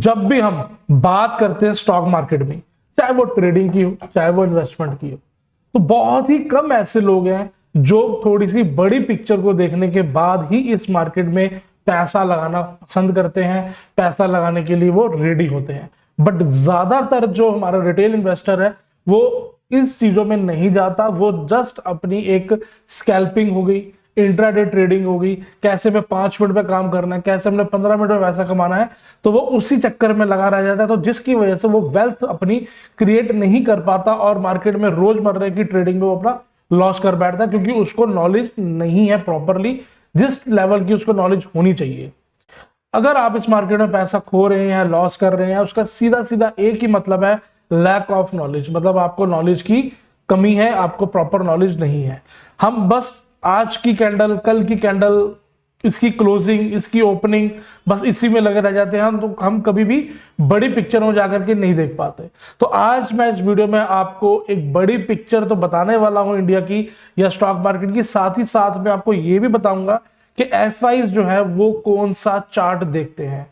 जब भी हम बात करते हैं स्टॉक मार्केट में, चाहे वो ट्रेडिंग की हो चाहे वो इन्वेस्टमेंट की हो, तो बहुत ही कम ऐसे लोग हैं जो थोड़ी सी बड़ी पिक्चर को देखने के बाद ही इस मार्केट में पैसा लगाना पसंद करते हैं, पैसा लगाने के लिए वो रेडी होते हैं। बट ज्यादातर जो हमारा रिटेल इन्वेस्टर है वो इस चीजों में नहीं जाता, वो जस्ट अपनी एक स्कैल्पिंग हो गई, इंट्राडे ट्रेडिंग हो गई, कैसे में 5 मिनट में काम करना है, कैसे हमने 15 मिनट में पैसा कमाना है, तो वो उसी चक्कर में लगा रह जाता है। तो जिसकी वजह से वो वेल्थ अपनी क्रिएट नहीं कर पाता और मार्केट में रोजमर्रा की ट्रेडिंग में वो अपना लॉस कर बैठता है, क्योंकि उसको नॉलेज नहीं है प्रॉपरली जिस लेवल की उसको नॉलेज होनी चाहिए। अगर आप इस मार्केट में पैसा खो रहे हैं, लॉस कर रहे हैं, उसका सीधा सीधा एक ही मतलब है, लैक ऑफ नॉलेज। मतलब आपको नॉलेज की कमी है, आपको प्रॉपर नॉलेज नहीं है। हम बस आज की कैंडल, कल की कैंडल, इसकी क्लोजिंग, इसकी ओपनिंग, बस इसी में लगे रह जाते हैं। तो हम कभी भी बड़ी पिक्चर में जाकर के नहीं देख पाते। तो आज मैं इस वीडियो में आपको एक बड़ी पिक्चर तो बताने वाला हूं इंडिया की या स्टॉक मार्केट की, साथ ही साथ में आपको यह भी बताऊंगा कि एफआईज जो है वो कौन सा चार्ट देखते हैं,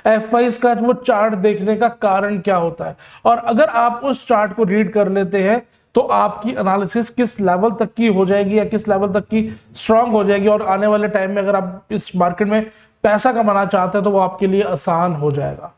एफआईज का वो चार्ट देखने का कारण क्या होता है, और अगर आप उस चार्ट को रीड कर लेते हैं तो आपकी एनालिसिस किस लेवल तक की हो जाएगी या किस लेवल तक की स्ट्रांग हो जाएगी, और आने वाले टाइम में अगर आप इस मार्केट में पैसा कमाना चाहते हैं तो वो आपके लिए आसान हो जाएगा।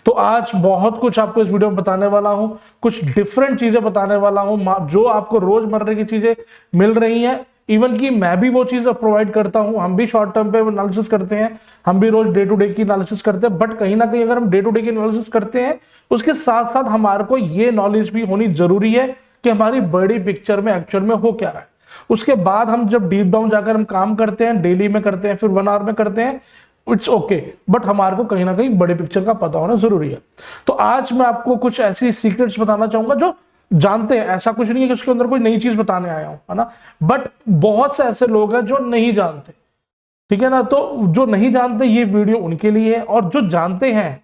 तो आज बहुत कुछ आपको इस वीडियो में बताने वाला हूं, कुछ डिफरेंट चीजें बताने वाला हूं जो आपको रोजमर्रा की चीजें मिल रही हैं। इवन कि मैं भी वो चीज प्रोवाइड करता हूं, हम भी शॉर्ट टर्म पे एनालिसिस करते हैं, हम भी रोज डे टू डे की एनालिसिस करते हैं। बट कहीं ना कहीं अगर हम डे टू डे की एनालिसिस करते हैं उसके साथ साथ हमारे को ये नॉलेज भी होनी जरूरी है कि हमारी बड़ी पिक्चर में एक्चुअल में हो क्या रहा है। उसके बाद हम जब डीप डाउन जाकर हम काम करते हैं, डेली में करते हैं, फिर 1 आवर में करते हैं, इट्स ओके, बट हमारे को कहीं ना कहीं बड़ी पिक्चर का पता होना जरूरी है। तो आज मैं आपको कुछ ऐसी सीक्रेट्स बताना चाहूंगा जो जानते हैं, ऐसा कुछ नहीं है कि उसके अंदर कोई नई चीज बताने आया हूं, है ना, बट बहुत से ऐसे लोग हैं जो नहीं जानते, ठीक है ना। तो जो नहीं जानते ये वीडियो उनके लिए है, और जो जानते हैं,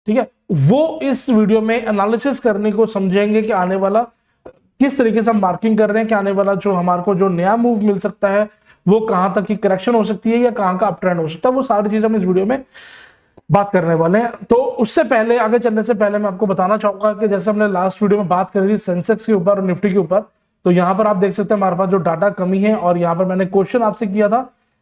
ठीक है, वो इस वीडियो में एनालिसिस करने को समझेंगे कि आने वाला किस तरीके से हम मार्किंग कर रहे हैं कि आने वाला जो हमारे को जो नया मूव मिल सकता है वो कहां तक की करेक्शन हो सकती है या कहां का अप ट्रेंड हो सकता है, वो सारी चीजें हम इस वीडियो में बात करने वाले हैं। तो उससे पहले, आगे चलने से पहले मैं आपको बताना चाहूंगा कि जैसे हमने लास्ट वीडियो में बात करी थी सेंसेक्स के ऊपर और निफ्टी के ऊपर, तो यहां पर आप देख सकते हैं हमारे पास जो डाटा कमी है, और यहां पर मैंने क्वेश्चन आपसे किया था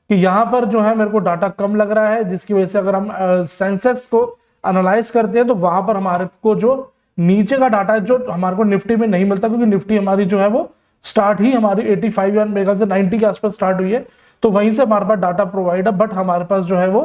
कि यहां पर जो है मेरे को डाटा कम लग रहा है, जिसकी वजह से अगर हम सेंसेक्स को एनालाइज करते हैं तो वहां पर हमारे को जो नीचे का डाटा है जो हमारे को निफ्टी में नहीं मिलता, क्योंकि निफ्टी हमारी जो है वो स्टार्ट ही हमारी 85 या मेरे ख्याल से 90 के आसपास स्टार्ट हुई है, तो वहीं से हमारे पास डाटा प्रोवाइड है, बट हमारे पास जो है वो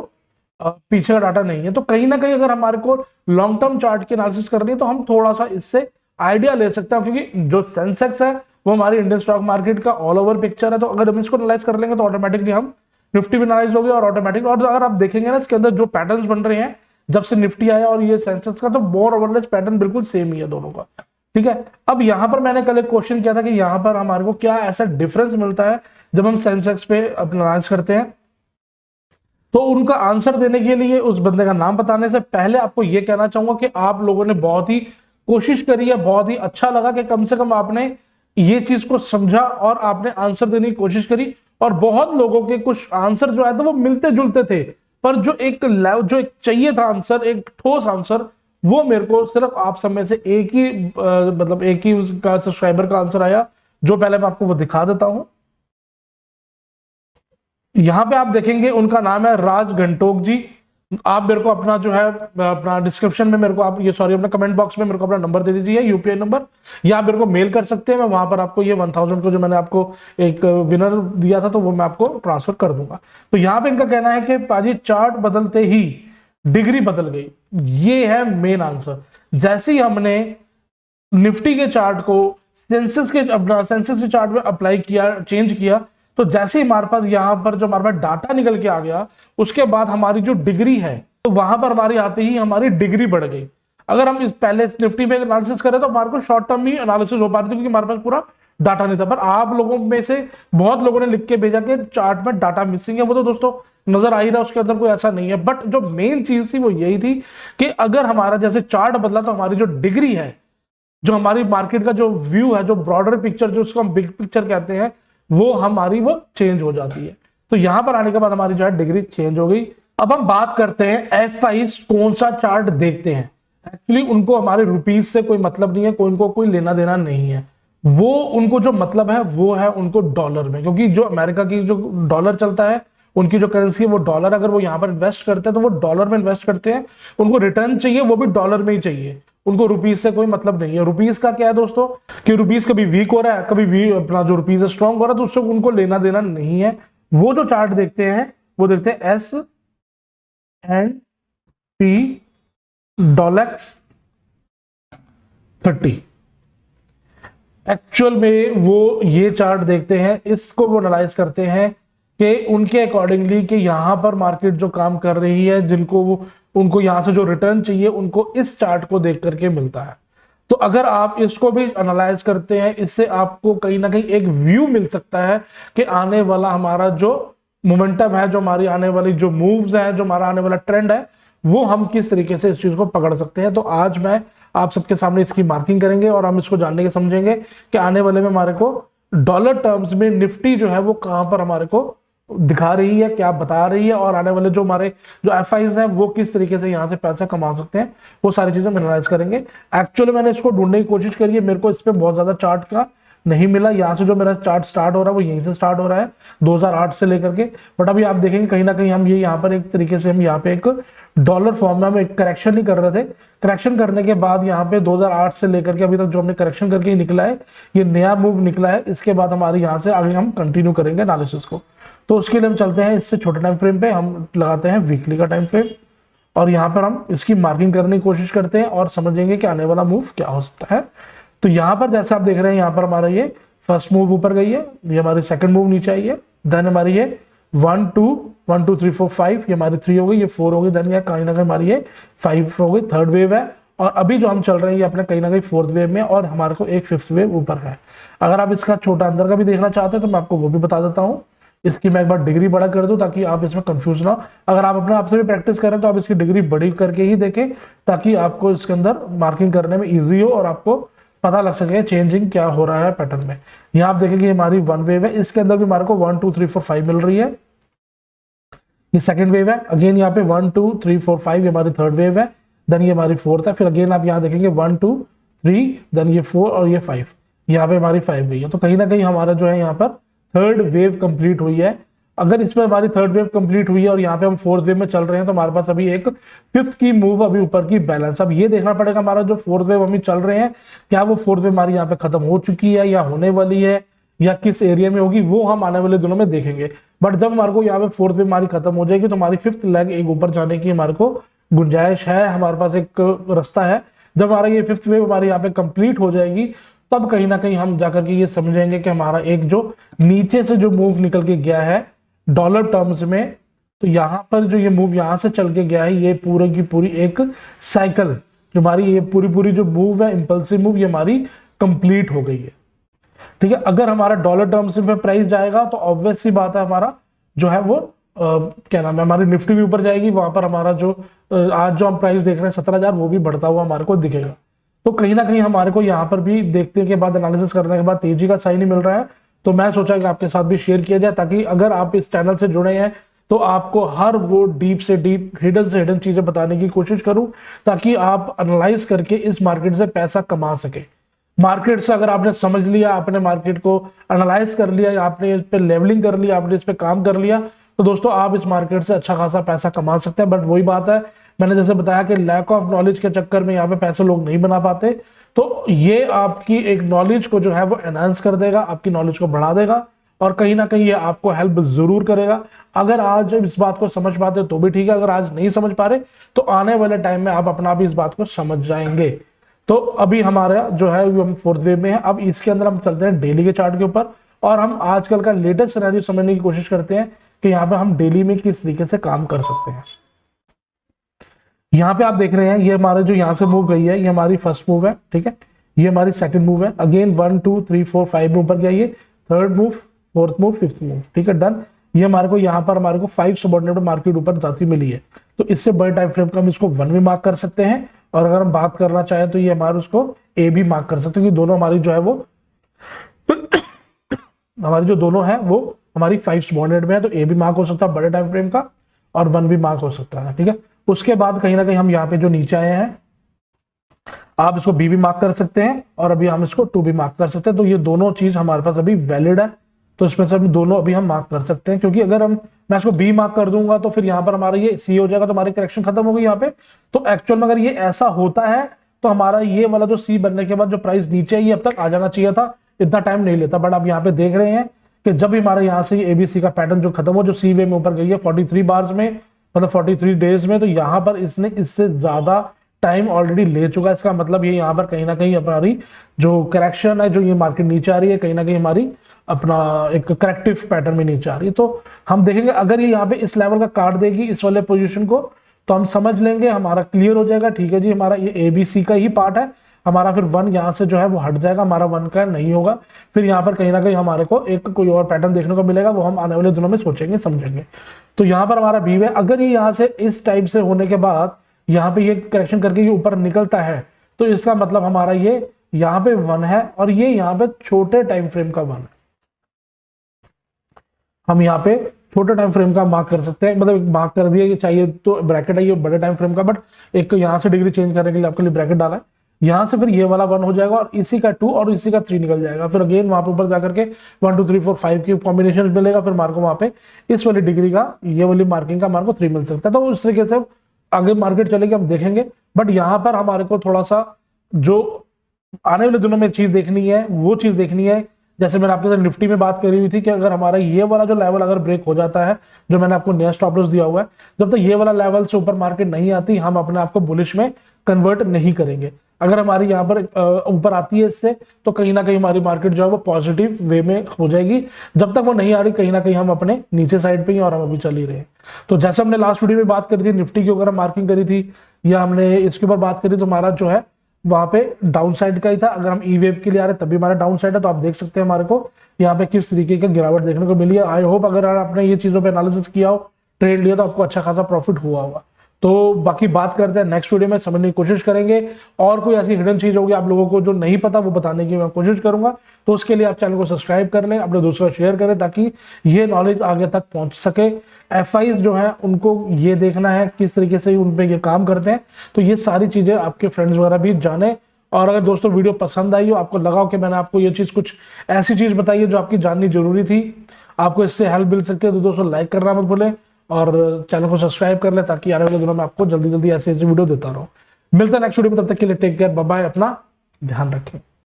पीछे का डाटा नहीं है। तो कहीं ना कहीं अगर हमारे को लॉन्ग टर्म चार्ट की एनालिसिस करनी है तो हम थोड़ा सा इससे आइडिया ले सकते हैं, क्योंकि जो सेंसेक्स है वो हमारी इंडियन स्टॉक मार्केट का ऑल ओवर पिक्चर है। तो अगर हम इसको एनालाइज कर लेंगे तो ऑटोमेटिकली हम निफ्टी भी एनालाइज हो गया और ऑटोमेटिक, और अगर आप देखेंगे ना इसके अंदर जो पैटर्न्स बन रहे हैं जब से निफ्टी आया और ये सेंसेक्स का, तो मोर ओवरलेस पैटर्न बिल्कुल सेम ही है दोनों का, ठीक है। अब यहां पर मैंने कल एक क्वेश्चन किया था कि यहां पर हमारे को क्या ऐसा डिफरेंस मिलता है जब हम सेंसेक्स पे एनालाइज करते हैं। तो उनका आंसर देने के लिए, उस बंदे का नाम बताने से पहले आपको यह कहना चाहूंगा कि आप लोगों ने बहुत ही कोशिश करी है, बहुत ही अच्छा लगा कि कम से कम आपने ये चीज को समझा और आपने आंसर देने की कोशिश करी, और बहुत लोगों के कुछ आंसर जो आए थे वो मिलते जुलते थे, पर जो एक चाहिए था आंसर, एक ठोस आंसर, वो मेरे को सिर्फ आप सब में से एक ही मतलब एक ही उसका सब्सक्राइबर का आंसर आया, जो पहले मैं आपको वो दिखा देता हूं। यहां पे आप देखेंगे उनका नाम है राज घंटोक जी। आप मेरे को अपना जो है अपना डिस्क्रिप्शन में मेरे को आप अपना कमेंट बॉक्स में मेरे को अपना नंबर दे दीजिए, यूपीआई नंबर, या आप मेरे को मेल कर सकते हैं। मैं वहां पर आपको ये 1000 को जो मैंने आपको एक विनर दिया था तो वो मैं आपको ट्रांसफर कर दूंगा। तो यहाँ पे इनका कहना है कि पाजी चार्ट बदलते ही डिग्री बदल गई, ये है मेन आंसर। जैसे ही हमने निफ्टी के चार्ट को सेंसेक्स के चार्ट में अप्लाई किया, चेंज किया, तो जैसे ही हमारे पास यहाँ पर जो हमारे पास डाटा निकल के आ गया, उसके बाद हमारी जो डिग्री है तो वहां पर हमारी आते ही हमारी डिग्री बढ़ गई। अगर हम इस पहले निफ्टी में एनालिसिस करें तो हमारे को शॉर्ट टर्म ही एनालिसिस हो पा रही थी, क्योंकि हमारे पास पूरा डाटा नहीं था। पर आप लोगों में से बहुत लोगों ने लिख के भेजा कि चार्ट में डाटा मिसिंग है, वो तो दोस्तों नजर आ ही रहा, उसके अंदर कोई ऐसा नहीं है। बट जो मेन चीज थी वो यही थी कि अगर हमारा जैसे चार्ट बदला तो हमारी जो डिग्री है, जो हमारी मार्केट का जो व्यू है, जो ब्रॉडर पिक्चर, जो उसको हम बिग पिक्चर कहते हैं, वो हमारी वो चेंज हो जाती है। तो यहां पर आने के बाद हमारी जो है डिग्री चेंज हो गई। अब हम बात करते हैं F5 कौन सा चार्ट देखते हैं। एक्चुअली उनको हमारे रुपीज से कोई मतलब नहीं है, उनको कोई लेना देना नहीं है। वो उनको जो मतलब है वो है उनको डॉलर में, क्योंकि जो अमेरिका की जो डॉलर चलता है, उनकी जो करेंसी है वो डॉलर। अगर वो यहाँ पर इन्वेस्ट करते हैं तो वो डॉलर में इन्वेस्ट करते हैं, उनको रिटर्न चाहिए वो भी डॉलर में ही चाहिए, उनको रुपीज से कोई मतलब नहीं है। रुपीज का क्या है दोस्तों कि रुपीज कभी वीक हो रहा है, कभी अपना जो रुपीज स्ट्रांग हो रहा है, तो उससे उनको लेना देना नहीं है। वो जो चार्ट देखते हैं वो देखते हैं S&P डॉलेक्स 30। एक्चुअल में वो ये चार्ट देखते हैं, इसको वो एनालाइज करते हैं कि उनके अकॉर्डिंगली कि यहाँ पर मार्केट जो काम कर रही है, जिनको वो उनको यहाँ से जो रिटर्न चाहिए उनको इस चार्ट को देख करके मिलता है। तो अगर आप इसको भी एनालाइज करते हैं, इससे आपको कहीं ना कहीं एक व्यू मिल सकता है कि आने वाला हमारा जो मोमेंटम है, जो हमारी आने वाली जो मूव्स है, जो हमारा आने वाला ट्रेंड है, वो हम किस तरीके से इस चीज को पकड़ सकते हैं। तो आज मैं आप सबके सामने इसकी मार्किंग करेंगे और हम इसको जानने के समझेंगे कि आने वाले में हमारे को डॉलर टर्म्स में निफ्टी जो है वो कहां पर हमारे को दिखा रही है, क्या बता रही है, और आने वाले जो हमारे जो एफआईज हैं वो किस तरीके से यहाँ से पैसा कमा सकते हैं, वो सारी चीजें एनालाइज करेंगे। एक्चुअली मैंने इसको ढूंढने की कोशिश करी है, मेरे को इस पर बहुत ज्यादा चार्ट का नहीं मिला। यहाँ से जो मेरा चार्ट स्टार्ट हो रहा है वो यहीं से स्टार्ट हो रहा है 2008 से लेकर के। बट अभी आप देखेंगे कहीं ना कहीं हम ये यहाँ पर एक तरीके से हम यहाँ पे एक डॉलर फॉर्म में हम एक करेक्शन नहीं कर रहे थे। करेक्शन करने के बाद यहाँ पे 2008 से लेकर के अभी तक जो हमने करेक्शन करके ही निकला है, ये नया मूव निकला है। इसके बाद हमारे यहाँ से आगे हम कंटिन्यू करेंगे एनालिसिस को। तो उसके लिए हम चलते हैं इससे छोटे टाइम फ्रेम पे, हम लगाते हैं वीकली का टाइम फ्रेम और यहाँ पर हम इसकी मार्किंग करने की कोशिश करते हैं और समझेंगे कि आने वाला मूव क्या हो सकता है। तो यहाँ पर जैसे आप देख रहे हैं, यहाँ पर हमारा ये फर्स्ट मूव ऊपर गई है, ये हमारी सेकंड मूव नीचे आई है, देन हमारी ये 1 2 1 2 3 4 5 ये हमारी 3 हो गई, ये 4 हो गई, देन ये कहीं ना कहीं हमारी ये 5 हो गई, थर्ड वेव है। और अभी जो हम चल रहे हैं ये अपने कहीं ना कहीं फोर्थ वेव में, और हमारे को एक फिफ्थ वेव ऊपर है। अगर आप इसका छोटा अंदर का भी देखना चाहते हैं तो मैं आपको वो भी बता देता हूँ। इसकी मैं एक बार डिग्री बड़ा कर दूं ताकि आप इसमें कंफ्यूज ना हो। अगर आप अपने आप से भी प्रैक्टिस करें तो आप इसकी डिग्री बड़ी करके ही देखें, ताकि आपको इसके अंदर मार्किंग करने में इजी हो और आपको पता लग सके चेंजिंग क्या हो रहा है पैटर्न में। यहाँ आप देखेंगे हमारी वन वेव है, इसके अंदर भी हमारे को 1 2 3 4 5 मिल रही है। ये सेकंड वेव है, अगेन यहाँ पे 1 2 3 4 5 ये हमारी थर्ड वेव है, देन ये हमारी फोर्थ है। फिर अगेन आप यहाँ देखेंगे 1 2 3 देन ये 4 और ये 5, यहाँ पे हमारी 5 गई है। तो कहीं ना कहीं हमारा जो है यहाँ पर थर्ड वेव कंप्लीट हुई है। अगर इसमें हमारी थर्ड वेव कंप्लीट हुई है और यहाँ पे हम फोर्थ वेव में चल रहे हैं, तो हमारे पास अभी एक फिफ्थ की मूव अभी ऊपर की बैलेंस। अब ये देखना पड़ेगा हमारा जो फोर्थ वेव हम चल रहे हैं, क्या वो फोर्थ वेव हमारी यहाँ पे खत्म हो चुकी है या होने वाली है या किस एरिया में होगी, वो हम आने वाले दिनों में देखेंगे। बट जब हमारे को यहाँ पे फोर्थ वेव हमारी खत्म हो जाएगी तो हमारी फिफ्थ लेग एक ऊपर जाने की हमारे को गुंजाइश है, हमारे पास एक रास्ता है। जब हमारा ये फिफ्थ वेव हमारी यहाँ पे कंप्लीट हो जाएगी तब कहीं ना कहीं हम जाकर के ये समझेंगे कि हमारा एक जो नीचे से जो मूव निकल के गया है डॉलर टर्म्स में, तो यहाँ पर जो ये मूव यहाँ से चल के गया है, ये पूरी की पूरी एक साइकिल जो हमारी ये पूरी जो मूव है इंपल्सिव मूव, ये हमारी कंप्लीट हो गई है। ठीक है, अगर हमारा डॉलर टर्म्स में प्राइस जाएगा तो ऑब्वियस सी बात है हमारा जो है वो क्या नाम है, हमारी निफ्टी भी ऊपर जाएगी। वहां पर हमारा जो आज जो हम प्राइस देख रहे हैं 17,000, वो भी बढ़ता हुआ हमारे को दिखेगा। तो कहीं ना कहीं हमारे को यहाँ पर भी देखने के बाद एनालिसिस करने के बाद तेजी का साइन ही मिल रहा है। तो मैं सोचा कि आपके साथ भी शेयर किया जाए, ताकि अगर आप इस चैनल से जुड़े हैं तो आपको हर वो डीप से डीप हिडन से हिडन चीजें बताने की कोशिश करूं, ताकि आप एनालाइज करके इस मार्केट से पैसा कमा सके। मार्केट से अगर आपने समझ लिया, आपने मार्केट को एनालाइज कर लिया, आपने इस पे लेवलिंग कर लिया, आपने इस पे काम कर लिया, तो दोस्तों आप इस मार्केट से अच्छा खासा पैसा कमा सकते हैं। बट वही बात है, मैंने जैसे बताया कि लैक ऑफ नॉलेज के चक्कर में यहाँ पे पैसे लोग नहीं बना पाते। तो ये आपकी एक नॉलेज को जो है वो एनहांस कर देगा, आपकी नॉलेज को बढ़ा देगा, और कहीं ना कहीं ये आपको हेल्प जरूर करेगा। अगर आज इस बात को समझ पाते तो भी ठीक है, अगर आज नहीं समझ पा रहे तो आने वाले टाइम में आप अपना भी इस बात को समझ जाएंगे। तो अभी हमारा जो है हम फोर्थ वेव में है। अब इसके अंदर हम चलते हैं डेली के चार्ट के ऊपर, और हम आजकल का लेटेस्ट सिनेरियो समझने की कोशिश करते हैं कि यहाँ पे हम डेली में किस तरीके से काम कर सकते हैं। यहाँ पे आप देख रहे हैं ये हमारे जो यहाँ से मूव गई है, ये हमारी फर्स्ट मूव है। ठीक है, ये हमारी सेकंड मूव है, अगेन 1 2 3 4 5 में ऊपर गया, ये third move, fourth move, fifth move. ठीक है, डन। ये हमारे को यहाँ पर हमारे को 5 सबऑर्डिनेट मार्केट ऊपर जाती मिली है। तो इससे बड़े टाइम फ्रेम का हम इसको 1 भी मार्क कर सकते हैं, और अगर हम बात करना चाहें तो ये हमारे उसको ए भी मार्क कर सकते हैं, कि दोनों हमारी जो है वो हमारी जो दोनों है वो हमारी 5 सबऑर्डिनेट में है, तो ए भी मार्क हो सकता है बड़े टाइम फ्रेम का। और 1 भी मार्क हो सकता है, ठीक है। उसके बाद कहीं ना कहीं हम यहाँ पे जो नीचे आए हैं, आप इसको बी भी मार्क कर सकते हैं और अभी हम इसको 2 भी मार्क कर सकते हैं। तो ये दोनों चीज हमारे पास अभी वैलिड है, तो इसमें से दोनों अभी हम मार्क कर सकते हैं, क्योंकि अगर मैं इसको बी मार्क कर दूंगा तो फिर यहाँ पर हमारा ये सी हो जाएगा, तो हमारी करेक्शन खत्म हो गई यहाँ पे। तो एक्चुअल में अगर ये ऐसा होता है तो हमारा ये वाला जो सी बनने के बाद जो प्राइस नीचे है ये अब तक आ जाना चाहिए था, इतना टाइम नहीं लेता। बट आप यहाँ पे देख रहे हैं कि जब भी हमारे यहाँ से एबीसी का पैटर्न जो खत्म हो, जो सी वे में ऊपर गई है 43 बार्स में, मतलब 43 डेज में, तो यहाँ पर इसने इससे ज्यादा टाइम ऑलरेडी ले चुका है। इसका मतलब ये यहाँ पर कहीं ना कहीं हमारी जो करेक्शन है, जो ये मार्केट नीचे आ रही है, कहीं ना कहीं हमारी अपना एक करेक्टिव पैटर्न में नीचे आ रही है। तो हम देखेंगे अगर ये यहाँ पे इस लेवल का काट देगी इस वाले पोजीशन को, तो हम समझ लेंगे, हमारा क्लियर हो जाएगा, ठीक है जी, हमारा ये एबीसी का ही पार्ट है, हमारा फिर 1 यहाँ से जो है वो हट जाएगा, हमारा 1 का नहीं होगा। फिर यहाँ पर कहीं ना कहीं हमारे को एक कोई और पैटर्न देखने को मिलेगा, वो हम आने वाले दिनों में सोचेंगे समझेंगे। तो यहाँ पर हमारा बी है, अगर ये यहाँ से इस टाइप से होने के बाद यहाँ पे ये करेक्शन करके ये ऊपर निकलता है, तो इसका मतलब हमारा ये यहाँ पे 1 है और ये यहाँ पे छोटे टाइम फ्रेम का 1 है। हम यहाँ पे छोटे टाइम फ्रेम का मार्क कर सकते हैं, मतलब मार्क कर दिया, ये चाहिए तो ब्रैकेट है ये बड़े टाइम फ्रेम का, बट एक यहाँ से डिग्री चेंज करने के लिए आपके लिए ब्रैकेट डाला है। यहाँ से फिर ये वाला 1 हो जाएगा और इसी का 2 और इसी का 3 निकल जाएगा। फिर अगेन वहां पर ऊपर जाकर के 1 2 3 4 5 की कॉम्बिनेशन मिलेगा, फिर मार्को वहां पे इस वाली डिग्री का, ये वाली मार्किंग का मार्को 3 मिल सकता है। तो उस तरीके से आगे मार्केट चलेगी, हम देखेंगे। बट यहाँ पर हमारे को थोड़ा सा जो आने वाले दिनों में चीज देखनी है, वो चीज देखनी है, जैसे मैंने आपके साथ निफ्टी में बात करी हुई थी कि अगर हमारा ये वाला जो लेवल अगर ब्रेक हो जाता है, जो मैंने आपको नया स्टॉप लॉस दिया हुआ है, जब तक ये वाला लेवल से ऊपर मार्केट नहीं आती, हम अपने आप को बुलिश में कन्वर्ट नहीं करेंगे। अगर हमारी यहाँ पर ऊपर आती है इससे, तो कहीं ना कहीं हमारी मार्केट जो है वो पॉजिटिव वे में हो जाएगी। जब तक वो नहीं आ रही, कहीं ना कहीं हम अपने नीचे साइड पे ही, और हम अभी चल ही रहे हैं। तो जैसे हमने लास्ट वीडियो में बात करी थी निफ्टी की, अगर मार्किंग करी थी या हमने इसके ऊपर बात करी, तो हमारा जो है वहां पे डाउन साइड का ही था। अगर हम ई वेव के लिए आ रहे तब भी हमारा डाउन साइड है, तो आप देख सकते हैं हमारे को यहाँ पे किस तरीके की गिरावट देखने को मिली है। आई होप अगर आपने ये चीजों पे एनालिसिस किया हो, ट्रेड लिया, तो आपको अच्छा खासा प्रॉफिट हुआ होगा। तो बाकी बात करते हैं नेक्स्ट वीडियो में, समझने की कोशिश करेंगे, और कोई ऐसी हिडन चीज होगी आप लोगों को जो नहीं पता, वो बताने की मैं कोशिश करूंगा। तो उसके लिए आप चैनल को सब्सक्राइब कर लें, अपने दोस्तों को शेयर करें, ताकि ये नॉलेज आगे तक पहुंच सके। एफआईज जो है उनको ये देखना है किस तरीके से उन पे ये काम करते हैं, तो ये सारी चीजें आपके फ्रेंड्स वगैरह भी जाने। और अगर दोस्तों वीडियो पसंद आई हो, आपको लगा हो कि मैंने आपको ये चीज कुछ ऐसी चीज बताई है जो आपकी जाननी जरूरी थी, आपको इससे हेल्प मिल सकती है, तो दोस्तों लाइक करना मत भूलें और चैनल को सब्सक्राइब कर ले, ताकि आने वाले दिनों में आपको जल्दी जल्दी ऐसी ऐसी वीडियो देता रहूं। मिलता है नेक्स्ट वीडियो में, तब तक के लिए टेक केयर, बाय बाय, अपना ध्यान रखें।